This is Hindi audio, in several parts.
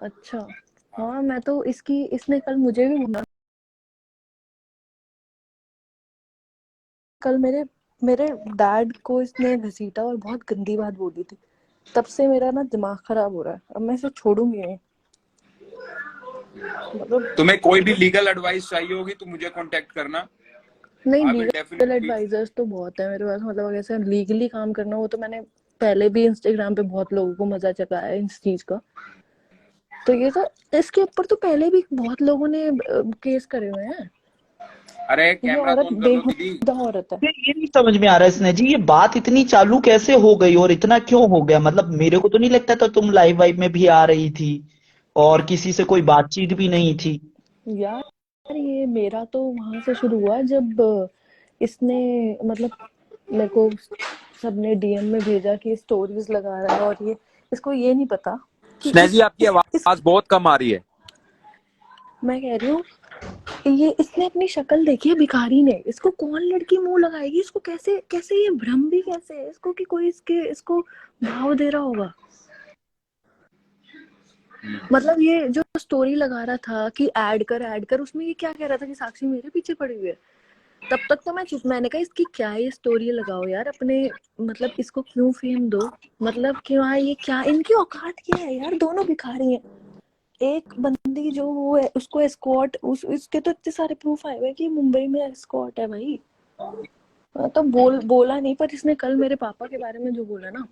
अच्छा। हाँ। हाँ मैं तो इसने कल मुझे भी बोला। कल मेरे मेरे डैड को इसने घसीटा और बहुत गंदी बात बोली थी। तब से मेरा ना दिमाग खराब हो रहा है, अब मैं इसे छोड़ूंगी नहीं। मतलब तुम्हें कोई भी लीगल एडवाइस चाहिए होगी तो मुझे कांटेक्ट करना। नहीं, I will legal definitely. Advisers तो बहुत है मेरे पास। मतलब अगर ऐसे लीगली काम करना हो तो मैंने पहले भी इंस्टाग्राम पे बहुत लोगों को मजा चखाया है इस चीज का। तो ये तो इसके ऊपर तो पहले भी बहुत लोगों ने केस करे हुए हैं। अरे ये कैमरा औरत ऑन कर लो दीदी। बेहुदा औरत है। ये नहीं समझ में आ रहा है स्नेह जी, ये बात इतनी चालू कैसे हो गई और इतना क्यों हो गया? मतलब मेरे को तो नहीं लगता था तुम लाइव वाइव में भी आ रही थी और किसी से कोई बातचीत भी नहीं थी। यार ये मेरा तो वहां से शुरू हुआ जब इसने मतलब मेरे को सबने डीएम में भेजा कि स्टोरीज लगा रहा है। और ये इसको ये नहीं पता कि स्नेह जी आपकी इस आवाज बहुत कम आ रही है। मैं कह रही हूँ ये इसने अपनी शक्ल देखी है भिखारी ने। इसको कौन लड़की मुंह लगाएगी? इसको कैसे कैसे ये भ्रम भी कैसे है इसको कि कोई इसको भाव दे रहा होगा। मतलब ये जो स्टोरी लगा रहा था कि ऐड कर, उसमें ये क्या कह रहा था कि साक्षी मेरे पीछे पड़ी हुई है। तब तक तो मैं चुप। मैंने कहा इसकी क्या ये स्टोरी लगाओ यार अपने। मतलब इसको क्यों फेम दो? मतलब क्यों है ये? क्या इनकी औकात क्या है यार? दोनों भिखारी हैं। एक बंदी जो वो है उसको एस्कॉर्ट उसके तो इतने सारे प्रूफ आए हुए कि मुंबई में एस्कॉर्ट है भाई। तो बोला नहीं, पर इसने कल मेरे पापा के बारे में जो बोला ना,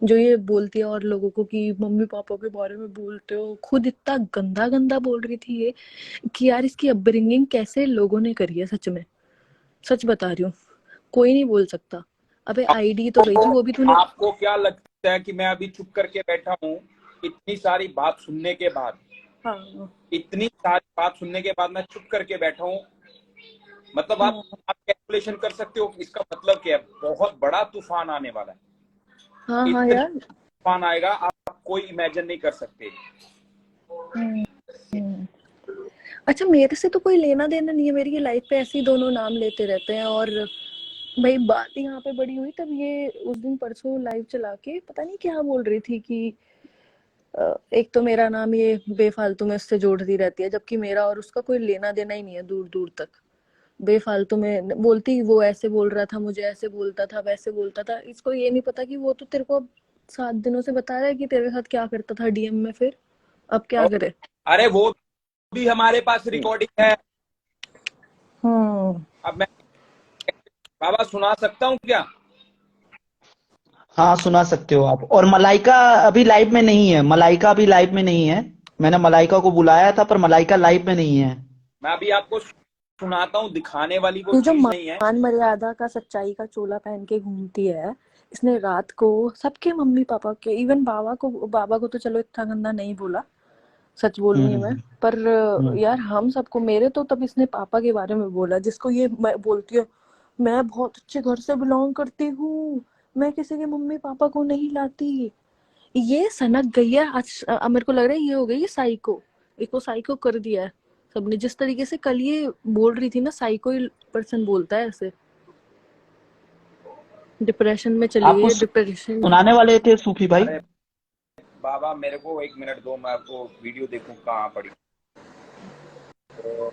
जो ये बोलती है और लोगों को कि मम्मी पापा के बारे में बोलते हो, खुद इतना गंदा गंदा बोल रही थी ये कि यार इसकी अपब्रिंगिंग कैसे लोगों ने करी है। सच में सच बता रही हूँ, कोई नहीं बोल सकता। अबे आईडी तो गई थी, वो भी आपको तूने। आपको क्या लगता है कि मैं अभी चुप करके बैठा हूँ इतनी सारी बात सुनने के बाद? हाँ इतनी सारी बात सुनने के बाद मैं चुप करके बैठा हूँ। मतलब हाँ आप कैलकुलेशन कर सकते हो कि इसका मतलब क्या है? बहुत बड़ा तूफान आने वाला है। हाँ हाँ इतना यार। तूफान आएगा आप कोई इमेजिन नहीं कर सकते। हम्म, हम्म। अच्छा मेरे से तो कोई लेना देना नहीं है, मेरी ये लाइफ पे ऐसे ही दोनों नाम लेते रहते हैं। और भाई बात यहाँ पे बड़ी हुई तब ये उस दिन परसों लाइव चला के पता नहीं क्या बोल रही थी कि एक तो मेरा नाम ये बेफालतू में उससे जोड़ती रहती है, जबकि मेरा और उसका कोई लेना देना ही नहीं है दूर दूर तक। बेफालतू में बोलती, वो ऐसे बोल रहा था, मुझे ऐसे बोलता था, वैसे बोलता था। इसको ये नहीं पता कि वो तो तेरे को अब 7 दिनों से बता रहा है कि तेरे साथ क्या करता था डीएम में। फिर अब क्या और करे? अरे वो भी हमारे पास रिकॉर्डिंग है। हम्म। अब मैं बाबा सुना सकता हूँ क्या? हाँ सुना सकते हो आप। और मलाइका अभी लाइव में नहीं है, मलाइका अभी लाइव में नहीं है। मैंने मलाइका को बुलाया था पर मलाइका लाइव में नहीं है। मैं अभी आपको सुनाता हूँ, दिखाने वाली वो ये जो चीज नहीं है। मान मर्यादा का सच्चाई का चोला पहन के घूमती है, इसने रात को सबके मम्मी पापा के, इवन बाबा को तो चलो इतना गंदा नहीं बोला, सच बोलूंगी मैं। हम्म पर हम्म यार हम सबको, मेरे तो तब इसने पापा के बारे में बोला जिसको ये बोलती है मैं बहुत अच्छे घर से बिलोंग करती हूँ, मैं किसी के मम्मी पापा को नहीं लाती। ये सनक गई है आज। मेरे को लग रहा है ये हो गई है साइको। इसको साइको कर दिया है सबने। जिस तरीके से कल ये बोल रही थी ना, साइको पर्सन बोलता है ऐसे। डिप्रेशन में चली गई आपको है, डिप्रेशन में। सुनाने वाले थे सूफी भाई। अरे बाबा मेरे को एक मिनट दो, मैं आपको वीडियो देखूं कहाँ पड़ी। तो,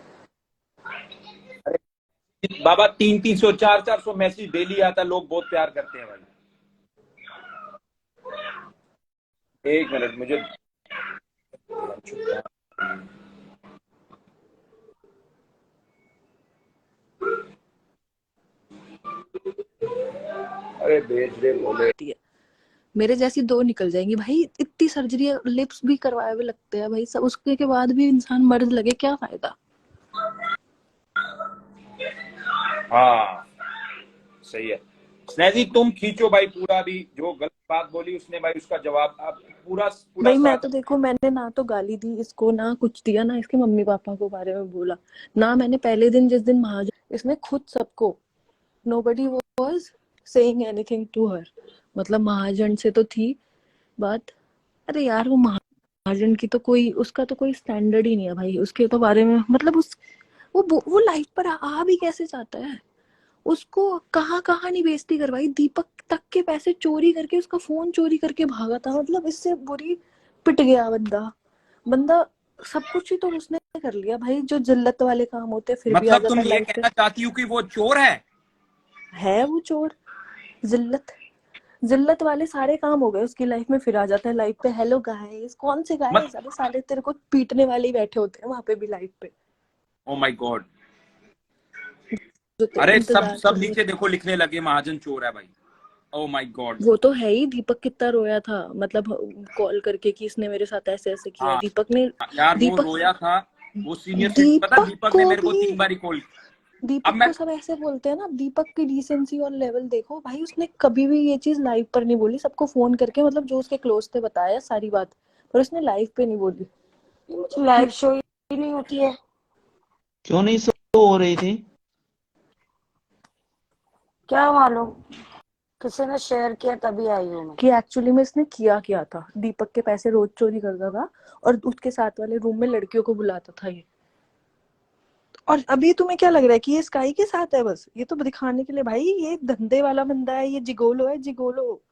अरे बाबा 300 400 मैसेज डेली आता, लोग बहुत प्यार करते हैं भाई। एक मिनट मुझे। अरे भेज दे बोले। मेरे जैसी दो निकल जाएंगी भाई। इतनी सर्जरी, लिप्स भी करवाए हुए लगते हैं भाई सब, उसके के बाद भी इंसान मर्द लगे, क्या फायदा? हाँ सही है। स्नेह जी तुम खींचो भाई पूरा, भी जो गलत बात बोली उसने भाई उसका जवाब आप पूरा पूरा भाई मैं साथ। तो देखो, मैंने ना तो गाली दी इसको, ना कुछ दिया, ना इसके मम्मी पापा को बारे में बोला, ना मैंने पहले दिन जिस दिन महाजन, इसने खुद सबको, nobody was saying anything to her। मतलब महाजन से तो थी बात। अरे यार वो महाजन की तो कोई, उसका तो कोई स्टैंडर्ड ही नहीं है भाई उसके तो बारे में। मतलब उस वो लाइफ पर आ भी कैसे चाहता है? उसको कहाँ कहाँ नहीं बेइज्जती करवाई, दीपक तक के पैसे चोरी करके, उसका फोन चोरी करके भागा था। मतलब इससे बुरी पिट गया बंदा। बंदा सब कुछ ही तो उसने कर लिया भाई, जो जिल्लत वाले काम होते फिर भी आ मतलब तुम जाता है ये लाइफ पे। कहना चाहती हो कि वो चोर है वो चोर। जिल्लत जिल्लत वाले सारे काम हो गए उसकी लाइफ में, फिर आ जाता है लाइफ पे हेलो गाइस। कौन से मत गाइस? अबे साले तेरे को पीटने वाले ही बैठे होते हैं वहां पे भी लाइफ पे, ओ माय गॉड। जो अरे सब इंतजार सब कर रहे नीचे होते देखो लिखने लगे महाजन चोर है भाई। Oh my God. हैं। वो तो है ही। दीपक कितना रोया था, मतलब कॉल करके कि इसने मेरे साथ ऐसे ऐसे किया। हाँ दीपक ने यार वो दीपक रोया था। वो सीनियर सिटीजन, पता दीपक दीपक ने को मेरे को भी 3 बार कॉल। अब दीपक मैं को सब ऐसे बोलते हैं ना, दीपक की डिसेंसी और लेवल देखो भाई। उसने कभी भी ये चीज लाइव पर नहीं बोली, सबको फोन करके मतलब जो उसके क्लोज थे बताया सारी बात, पर उसने लाइव पे नहीं बोली। मुझे लाइव शो ही नहीं होती है। क्यों नहीं शो हो रही थी? क्या मालूम, किसी ने शेयर किया तभी आई हूँ मैं। कि एक्चुअली में इसने किया था, दीपक के पैसे रोज चोरी करता था और उसके साथ वाले रूम में लड़कियों को बुलाता था ये। और अभी तुम्हें क्या लग रहा है कि ये स्काई के साथ है? बस ये तो दिखाने के लिए भाई, ये धंधे वाला बंदा है, ये जिगोलो है, जिगोलो।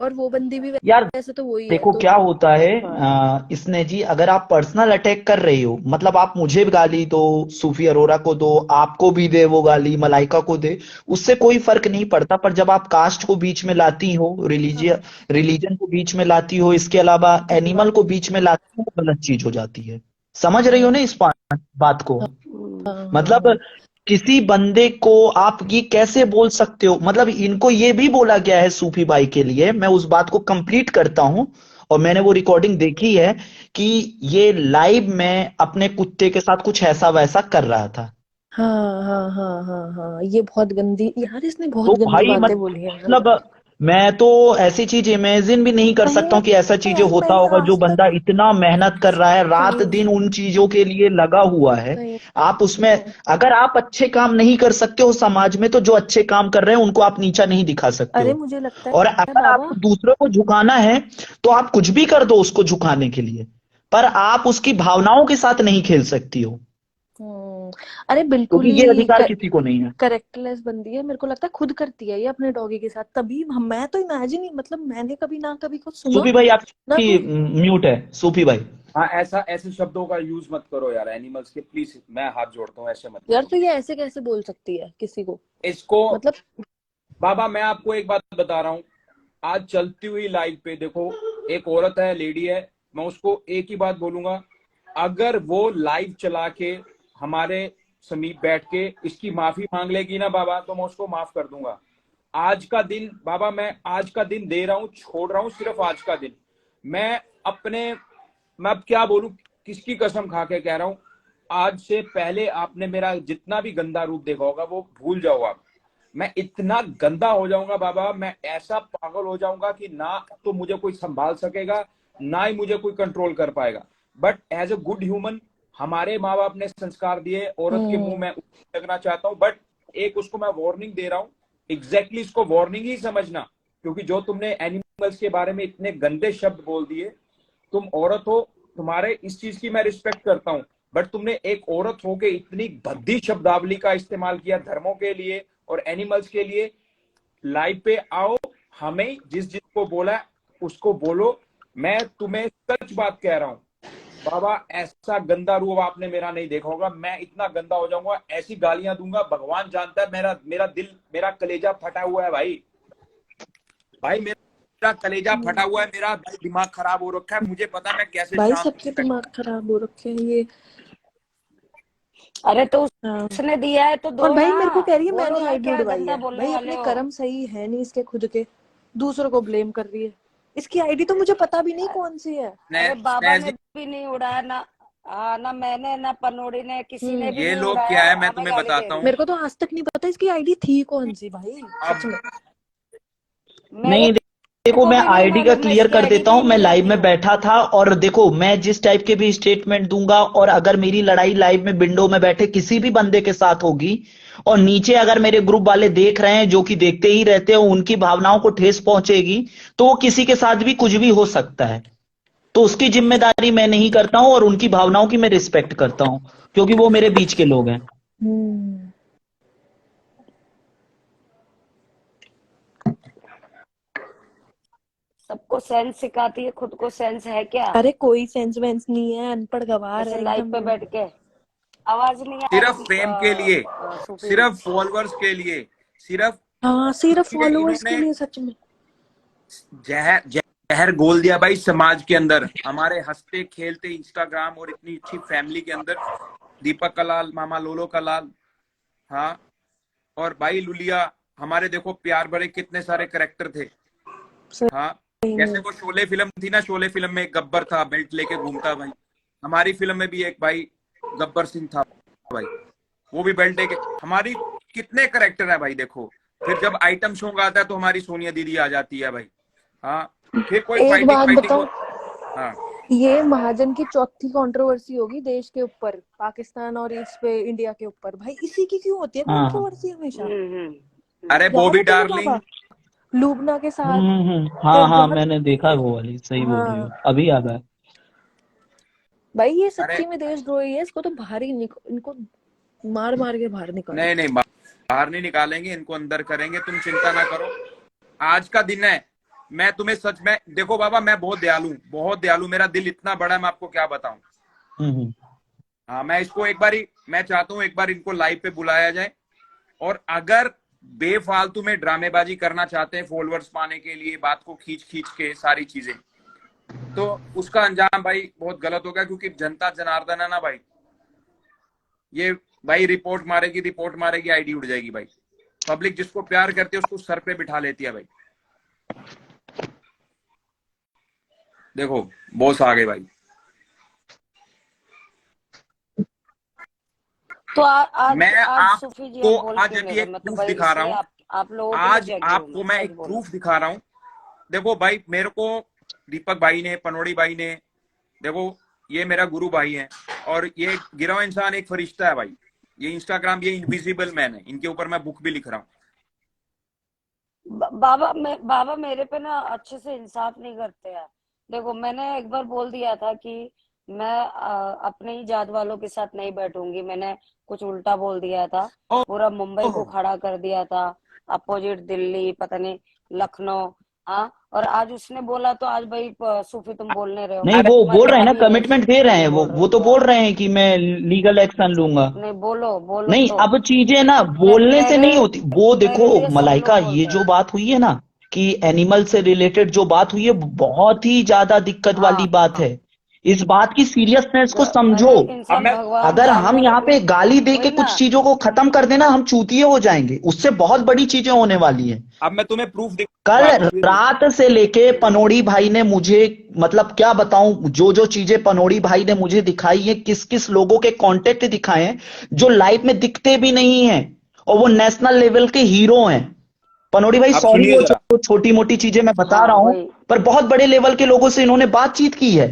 और वो बंदी भी यार वैसे तो वही है देखो तो। क्या होता है, हाँ इसने जी, अगर आप पर्सनल अटैक कर रही हो, मतलब आप मुझे भी गाली दो, सूफी अरोरा को दो, आपको भी दे वो गाली, मलाइका को दे, उससे कोई फर्क नहीं पड़ता। पर जब आप कास्ट को बीच में लाती हो, हाँ, रिलीजन को बीच में लाती हो, इसके अलावा सही एनिमल बात को है। बीच में लाती हो, वो गलत चीज हो जाती है। समझ रही हो हाँ ना इस बात को? हाँ हम्म, हाँ हाँ मतलब हाँ। किसी बंदे को आप ये कैसे बोल सकते हो? मतलब इनको ये भी बोला गया है सूफी बाई के लिए, मैं उस बात को कंप्लीट करता हूं, और मैंने वो रिकॉर्डिंग देखी है कि ये लाइव में अपने कुत्ते के साथ कुछ ऐसा वैसा कर रहा था। हाँ हाँ हाँ हाँ हाँ, ये बहुत गंदी यार, इसने बहुत तो गंदी भाई बातें बोली है यार। मतलब मैं तो ऐसी चीज इमेजिन भी नहीं कर सही सकता में हूँ कि ऐसा चीजें भाई, होता मैंने होगा। जो आज तक बंदा इतना मेहनत कर रहा है, रात सही में दिन उन चीजों के लिए लगा हुआ है, सही आप उसमें, में। अगर आप अच्छे काम नहीं कर सकते हो समाज में, तो जो अच्छे काम कर रहे हैं उनको आप नीचा नहीं दिखा सकते अरे हो। मुझे लगता और है अगर बाबा। आपको दूसरों को झुकाना है, तो आप कुछ भी कर दो उसको झुकाने के लिए, पर आप उसकी भावनाओं के साथ नहीं खेल सकती हो, हम्म, अरे बिल्कुल क्योंकि ये ही अधिकार किसी को नहीं है। करेक्टलेस बंदी है। मेरे को लगता है खुद करती है ये अपने डॉगी के साथ, तभी मैं तो इमेजिन ही, मतलब मैंने कभी ना कभी कुछ सुना सूफी भाई ना आपकी कोई। म्यूट है, सूफी भाई। हाँ ऐसा ऐसे शब्दों का यूज मत करो यार एनिमल्स के, प्लीज मैं हाथ जोड़ता हूँ, ऐसे मत यार करो तो ये ऐसे कैसे बोल सकती है किसी को? इसको। मतलब बाबा मैं आपको एक बात बता रहा हूँ, आज चलती हुई लाइव पे देखो, एक औरत है, लेडी है, मैं उसको एक ही बात बोलूंगा, अगर वो लाइव चला के हमारे समीप बैठ के इसकी माफी मांग लेगी ना बाबा, तो मैं उसको माफ कर दूंगा। आज का दिन बाबा, मैं आज का दिन दे रहा हूं, छोड़ रहा हूं, सिर्फ आज का दिन। मैं अपने, मैं अब क्या बोलूं, किसकी कसम खा के कह रहा हूं, आज से पहले आपने मेरा जितना भी गंदा रूप देखा होगा वो भूल जाओ आप। मैं इतना गंदा हो जाऊंगा बाबा, मैं ऐसा पागल हो जाऊंगा कि ना तो मुझे कोई संभाल सकेगा, ना ही मुझे कोई कंट्रोल कर पाएगा। But as a good human, हमारे माँ बाप ने संस्कार दिए, औरत के मुंह में लगना चाहता हूँ, बट एक उसको मैं वार्निंग दे रहा हूँ, एग्जैक्टली इसको वार्निंग ही समझना, क्योंकि जो तुमने एनिमल्स के बारे में इतने गंदे शब्द बोल दिए, तुम औरत हो, तुम्हारे इस चीज की मैं रिस्पेक्ट करता हूं, बट तुमने एक औरत होके इतनी भद्दी शब्दावली का इस्तेमाल किया धर्मों के लिए और एनिमल्स के लिए। लाइव पे आओ, हमें जिस जिसको बोला है उसको बोलो। मैं तुम्हें सच बात कह रहा हूं बाबा, ऐसा गंदा रूप आपने मेरा नहीं देखा होगा। मैं इतना गंदा हो जाऊंगा, ऐसी गालियां दूंगा, भगवान जानता है, मेरा मेरा दिल, मेरा कलेजा फटा हुआ है भाई। भाई मेरा कलेजा फटा हुआ है, मेरा दिमाग खराब हो रखा है, मुझे पता है मैं कैसे भाई शांत सबके दिमाग खराब हो रखे हैं ये। अरे तो हाँ। उसने दिया है तो और दो भाई ना। मेरे को कह रही है बोलो मैंने ना, आईडी क्या उड़वाई गंदा है। बोलने भाई वाले अपने हो। कर्म सही है नहीं इसके खुद के, दूसरों को ब्लेम कर रही है। इसकी आईडी तो मुझे पता भी नहीं कौन सी है। अरे बाबा ने स्नेह भी नहीं उड़ाया ना। ना मैंने, ना पनोड़ी ने, किसी ने भी ये नहीं लोग उड़ाया, क्या है, मैं हमें तुम्हें गाली दे बताता रही हूँ। है। मेरे को तो आज तक नहीं पता इसकी आईडी थी कौन सी भाई, सच अब में। मेरे नहीं, देखो को मैं भी नहीं आईडी का मालूम, मैं क्लियर इसकी कर आईडी देता पे हूं। ही मैं नहीं लाइव जाती में हूँ। बैठा था, और देखो मैं जिस टाइप के भी स्टेटमेंट दूंगा, और अगर मेरी लड़ाई लाइव में विंडो में बैठे किसी भी बंदे के साथ होगी, और नीचे अगर मेरे ग्रुप वाले देख रहे हैं, जो कि देखते ही रहते हैं, उनकी भावनाओं को ठेस पहुंचेगी, तो वो किसी के साथ भी कुछ भी हो सकता है। तो उसकी जिम्मेदारी मैं नहीं करता हूं, और उनकी भावनाओं की मैं रिस्पेक्ट करता हूं, क्योंकि वो मेरे बीच के लोग हैं। हम्म। सबको सेंस सिखाती है, खुद को सेंस है क्या? अरे कोई सेंस वेंस नहीं है, अनपढ़ गवार ऐसे है लाइव एकदम। पे बैठ के आवाज नहीं आ सिर्फ रही फेम के लिए, सूफी जी। सिर्फ फॉलोअर्स के लिए, सिर्फ हाँ सिर्फ इसीलिए फॉलोअर्स के इन्होंने लिए, सच में। जहर जहर घोल दिया भाई समाज के अंदर, हमारे हंसते खेलते इंस्टाग्राम और इतनी अच्छी फैमिली के अंदर। दीपक कलाल, मामा लोलो कलाल, हाँ, और भाई लुलिया, हमारे देखो प्यार भरे कितने सारे करेक्टर थे। हाँ, सही जैसे में। वो शोले फिल्म थी ना, शोले फिल्म में एक गब्बर था बेल्ट लेके घूमता भाई, हमारी फिल्म में भी एक भाई गब्बर सिंह था भाई, वो भी बेल्ट लेके। हमारी कितने करेक्टर है भाई देखो। फिर जब आइटम सॉन्ग आता है तो हमारी सोनिया दीदी आ जाती है भाई। हाँ, फिर कोई एक फाइटिंग बात फाइटिंग हो। बताऊं, हाँ, ये महाजन की चौथी कंट्रोवर्सी होगी देश के ऊपर, पाकिस्तान और इस पे इंडिया के ऊपर। भाई इसी की क्यों होती है हाँ हाँ कंट्रोवर्सी हमेशा? अरे याद बॉबी है तुम्हें डार्लिंग। बाबा, लूबना के साथ? हाँ हाँ, बहुत। मैंने देखा है वो वाली, सही बोल रही हो, हाँ अभी याद आया। भाई ये अरे सच्ची में देशद्रोही है, इसको तो बाहर ही इनको मार मार के बाहर निकालो। नहीं नहीं, बाहर नहीं निकालेंगे, इनको अंदर करेंगे, तुम चिंता ना करो। आज का दिन है, मैं तुम्हें सच में, देखो बाबा मैं बहुत दयालु, बहुत दयालु, मेरा दिल इतना बड़ा है मैं आपको क्या बताऊं। हम्म। हाँ, मैं इसको एक बार ही, मैं चाहता हूँ एक बार इनको लाइव पे बुलाया जाए, और अगर बेफालतू में ड्रामेबाजी करना चाहते हैं फॉलोअर्स पाने के लिए, बात को खींच खींच के सारी चीजें, तो उसका अंजाम भाई बहुत गलत होगा, क्योंकि जनता जनार्दन है ना भाई, ये भाई रिपोर्ट मारेगी, रिपोर्ट मारेगी, आईडी उड़ जाएगी भाई। पब्लिक जिसको प्यार करती है उसको सर पे बिठा लेती है भाई। देखो बॉस आ गए भाई। तो आज मैं आज सूफी जी आपको आप बोल आज क्यों नहीं अभी रहे? एक मैं तो प्रूफ भाई दिखा रहा इसलिए हूँ, आप लोगों के लिए आज जगी हूँ, आपको मैं मैं सच एक बोलो। प्रूफ दिखा रहा हूँ। देखो भाई, मेरे को दीपक भाई ने, पनोड़ी भाई ने, देखो ये मेरा गुरु भाई है, और ये गिरा हुआ इंसान एक फरिश्ता है भाई। ये इंस्टाग्राम, ये इनविजिबल मैन है, इनके ऊपर मैं बुक भी लिख रहा हूँ। बाबा मेरे पे ना अच्छे से इंसाफ नहीं करते हैं। देखो मैंने एक बार बोल दिया था कि मैं अपने ही जात वालों के साथ नहीं बैठूंगी, मैंने कुछ उल्टा बोल दिया था, पूरा मुंबई को खड़ा कर दिया था, अपोजिट दिल्ली, पता नहीं लखनऊ। हाँ, और आज उसने बोला तो आज भाई सूफी तुम बोलने रहे हो, नहीं, अरे वो तुम्हारी बोल रहे हैं ना, भाभी है कमिटमेंट दे रहे तुम हैं, बोल रहे वो हो। तो बोल हाँ, रहे हैं कि मैं लीगल एक्शन लूंगा। नहीं बोलो बोलो नहीं, तो। अब चीजें ना बोलने से मेरे नहीं होती। वो मेरे देखो लिए सब मलाइका, लोग ये बोलते जो हैं। बात हुई है ना, कि एनिमल से रिलेटेड जो बात हुई है, बहुत ही ज्यादा दिक्कत वाली हाँ बात है। इस बात की सीरियसनेस को हर समझो। एक अब इंसान मैं भगवान अगर हम जानवर यहाँ पे गाली दे के वही ना। कुछ चीजों को खत्म कर देना, हम चूतिए हो जाएंगे, उससे बहुत बड़ी चीजें होने वाली हैं। अब मैं तुम्हें प्रूफ कल दिखा रहा हूँ फिर। रात से लेके पनोड़ी भाई ने मुझे, मतलब क्या बताऊं, जो जो चीजें पनोड़ी भाई ने मुझे दिखाई है, किस किस लोगों के कांटेक्ट दिखाए हैं, जो लाइव में दिखते भी नहीं हैं, और वो नेशनल लेवल के हीरो हैं। पनोड़ी भाई अब सॉरी, सुनिए वो जरा। छोटी मोटी चीजें मैं बता हाँ रहा हूं, वही। पर बहुत बड़े लेवल के लोगों से इन्होंने बातचीत की है,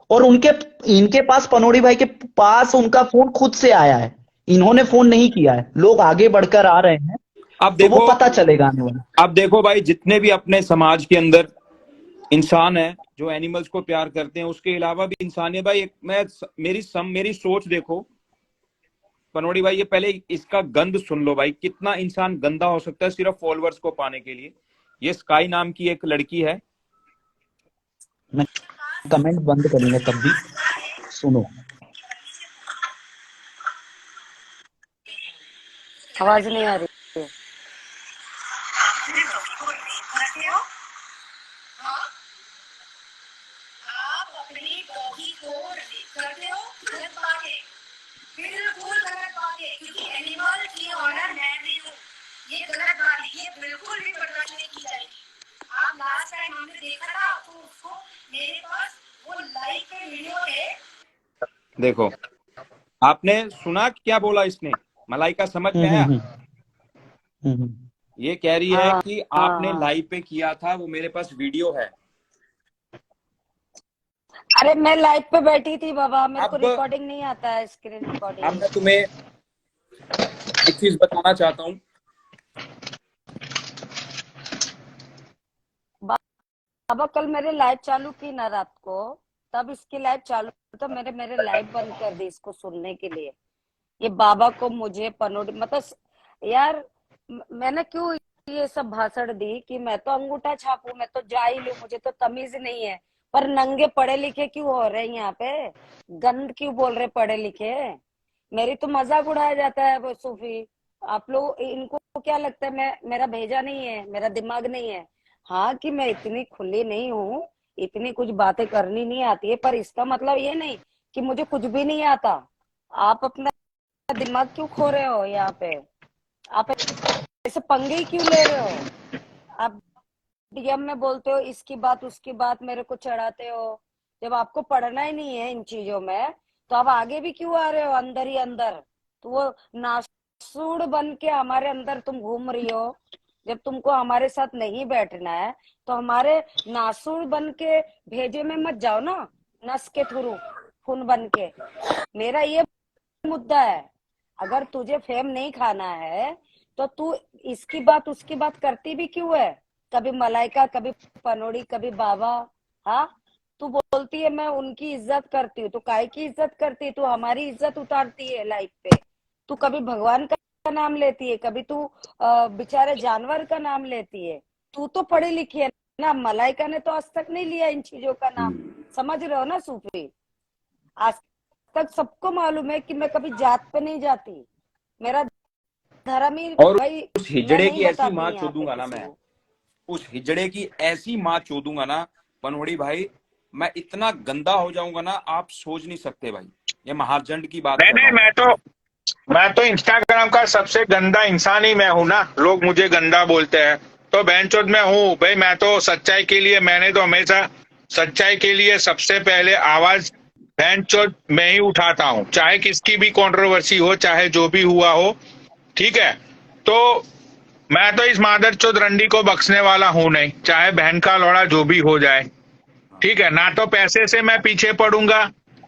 और उनके इनके पास, पनोड़ी भाई के पास उनका फोन खुद से आया है, इन्होंने फोन नहीं किया है। लोग आगे बढ़कर आ रहे हैं, अब तो वो देखो, पता चलेगा आने वाला। अब देखो भाई, जितने भी अपने समाज के अंदर इंसान है जो एनिमल्स को प्यार करते हैं, उसके अलावा भी इंसान है भाई। एक मैं मेरी सोच देखो पनोड़ी भाई, ये पहले इसका गंध सुन लो भाई, कितना इंसान गंदा हो सकता है सिर्फ फॉलोअर्स को पाने के लिए। ये स्काई नाम की एक लड़की है। मैं कमेंट बंद करूंगा तब भी, सुनो। आवाज नहीं आ रही है। आप अपनी डॉगी को रेप करते हो गलत बात है, बिल्कुल गलत बात है, क्योंकि एनिमल की ऑनर मैं भी हूँ। ये गलत बात है, ये बिल्कुल भी बर्दाश्त नहीं की जाएगी। आप लास्ट टाइम हमने देखा था आपको, उसको मेरे पास वो लाइव के वीडियो है। देखो, आपने सुना क्या बोला इसने? मलाइका समझ में आया? हम्म। ये कह रही है हाँ कि हाँ आपने हाँ। लाइव पे किया था, वो मेरे पास वीडियो है। अरे मैं लाइव पे बैठी थी बाबा, मेरे को अब रिकॉर्डिंग नहीं आता है, स्क्रीन अब रिकॉर्डिंग। मैं तुम्हें एक चीज बताना चाहता हूँ। बाबा कल मेरे लाइव चालू की ना रात को, तब इसकी लाइव चालू, तो मेरे मेरे लाइव बंद कर दी इसको सुनने के लिए। ये बाबा को मुझे पनोड़ी मतलब यार मैंने क्यों ये सब भाषण दी कि मैं तो अंगूठा छापू, मैं तो जा ही लूं, मुझे तो तमीज नहीं है। पर नंगे पढ़े लिखे क्यों हो रहे हैं यहाँ पे? गंद क्यों बोल रहे पढ़े लिखे? मेरी तो मजाक उड़ाया जाता है वो सूफी। आप लोग इनको क्या लगता है मैं, मेरा भेजा नहीं है, मेरा दिमाग नहीं है? हाँ, कि मैं इतनी खुली नहीं हूँ, इतनी कुछ बातें करनी नहीं आती है, पर इसका मतलब ये नहीं कि मुझे कुछ भी नहीं आता। आप अपना दिमाग क्यों खो रहे हो यहाँ पे? आप ऐसे पंगे ही क्यों ले रहे हो? आप डीएम में बोलते हो इसकी बात उसकी बात, मेरे को चढ़ाते हो। जब आपको पढ़ना ही नहीं है इन चीजों में, तो आप आगे भी क्यों आ रहे हो अंदर ही अंदर? तो वो नासूड़ बन के हमारे अंदर तुम घूम रही हो। जब तुमको हमारे साथ नहीं बैठना है तो हमारे नासूड़ बन के भेजे में मत जाओ ना, नस के थ्रू खून बन के। मेरा ये मुद्दा है। अगर तुझे फेम नहीं खाना है तो तू इसकी बात उसकी बात करती भी क्यों है? कभी मलाइका, कभी पनोड़ी, कभी बाबा। हाँ, तू बोलती है मैं उनकी इज्जत करती हूँ, तो काय की इज्जत करती है? तू हमारी इज्जत उतारती है लाइफ पे। तू कभी भगवान का नाम लेती है, कभी तू बेचारे जानवर का नाम लेती है। तू तो पढ़ी लिखी है ना, मलाइका ने तो आज तक नहीं लिया इन चीजों का नाम। समझ रहे हो ना सूफी? आज तक सबको मालूम है कि मैं कभी जात पे नहीं जाती। मेरा धर्म ही और भाई, उस मैं हिजड़े नहीं की ऐसी बताती माँ यहाँ पे चोदूंगा ना किसी मैं, को। उस हिजड़े की ऐसी माँ चोदूंगा ना पनोड़ी भाई, मैं इतना गंदा हो जाऊंगा ना, आप सोच नहीं सकते भाई। ये महाजंड की बात नहीं कर रहा नहीं, हूँ। मैं तो इंस्टाग्राम का सबसे गंदा इंसान ही मैं हूं ना। लोग मुझे गंदा बोलते हैं तो बहनचोद मैं हूँ भाई। मैं तो सच्चाई के लिए, मैंने तो हमेशा सच्चाई के लिए सबसे पहले आवाज बहनचोद मैं ही उठाता हूँ, चाहे किसकी भी कंट्रोवर्सी हो, चाहे जो भी हुआ हो। ठीक है, तो मैं तो इस मादरचोद रंडी को बख्शने वाला हूं नहीं, चाहे बहन का लौड़ा जो भी हो जाए। ठीक है, ना तो पैसे से मैं पीछे पड़ूंगा,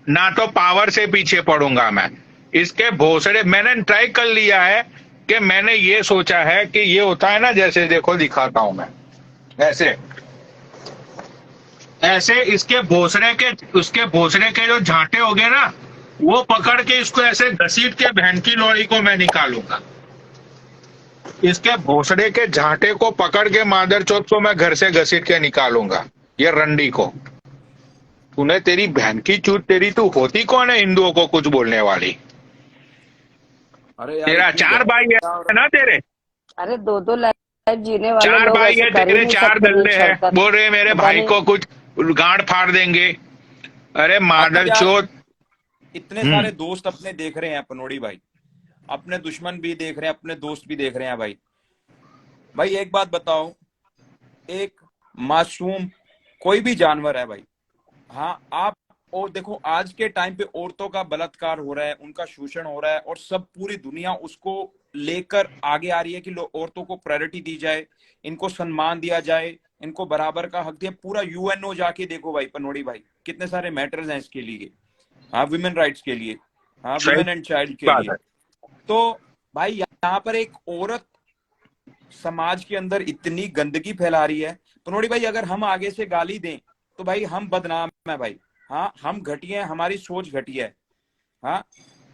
ना तो पावर से पीछे पड़ूंगा मैं। इसके भोसड़े मैंने ट्राई कर लिया है कि मैंने ये सोचा है कि ये होता है ना, जैसे देखो दिखाता हूं मैं, ऐसे ऐसे इसके भोसड़े के, उसके भोसड़े के जो झांटे हो गए ना, वो पकड़ के इसको ऐसे घसीट के बहन की लोड़ी को मैं निकालूंगा। इसके भोसड़े के झांटे को पकड़ के मादरचोद को मैं घर से घसीट के निकालूंगा, ये रंडी को। तूने, तेरी बहन की चूत तेरी, तू होती कौन है हिंदुओं को कुछ बोलने वाली? अरे यार, तेरा इतनी चार भाई है ना तेरे, अरे दो दो लाइफ जीने वाले चार लोग भाई ऐसे है कर ही तेरे, नहीं चार सकते दल्ले नीच हैं, हरकत। बोल रहे मेरे पता भाई नहीं। को कुछ गांड फाड़ देंगे। अरे अब यार मादरचोद। इतने सारे दोस्त अपने देख रहे हैं पनोड़ी भाई, अपने दुश्मन भी देख रहे हैं, अपने दोस्त भी देख रहे हैं भाई। भाई एक बात बताओ, एक मासूम कोई भी जानवर है भाई। हाँ, आप और देखो आज के टाइम पे औरतों का बलात्कार हो रहा है, उनका शोषण हो रहा है, और सब पूरी दुनिया उसको लेकर आगे आ रही है कि औरतों को प्रायोरिटी दी जाए, इनको सम्मान दिया जाए, इनको बराबर का हक दिया। पूरा यूएनओ जाके देखो भाई पनोड़ी भाई, कितने सारे मैटर्स हैं इसके लिए। हाँ, वुमेन राइट्स के लिए, हाँ, सही वुमेन एंड चाइल्ड के बात लिए। है। तो भाई यहाँ पर एक औरत समाज के अंदर इतनी गंदगी फैला रही है पनोड़ी भाई। अगर हम आगे से गाली दें तो भाई हम बदनाम है भाई। हाँ, हम घटिया हैं, हमारी सोच घटिया है। हाँ,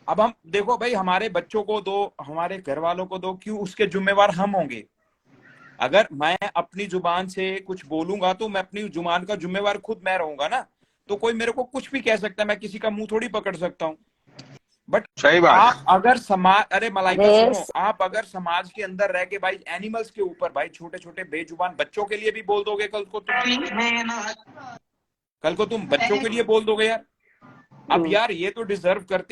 अब हम देखो भाई, हमारे बच्चों को दो, हमारे घर वालों को दो, क्यों उसके जिम्मेवार हम होंगे? अगर मैं अपनी जुबान से कुछ बोलूंगा तो मैं अपनी जुबान का जिम्मेवार खुद मैं रहूंगा ना। तो कोई मेरे को कुछ भी कह सकता है, मैं किसी का मुंह थोड़ी पकड़ सकता हूँ। बट सही बात आप अगर समाज, अरे मलाइका अरे सुनो, आप अगर समाज के अंदर रह के भाई एनिमल्स के ऊपर भाई, छोटे छोटे बेजुबान बच्चों के लिए भी बोल दोगे, कल को तुम बच्चों के लिए बोल दोगे यार। अब यार ये तो डिजर्व करते हैं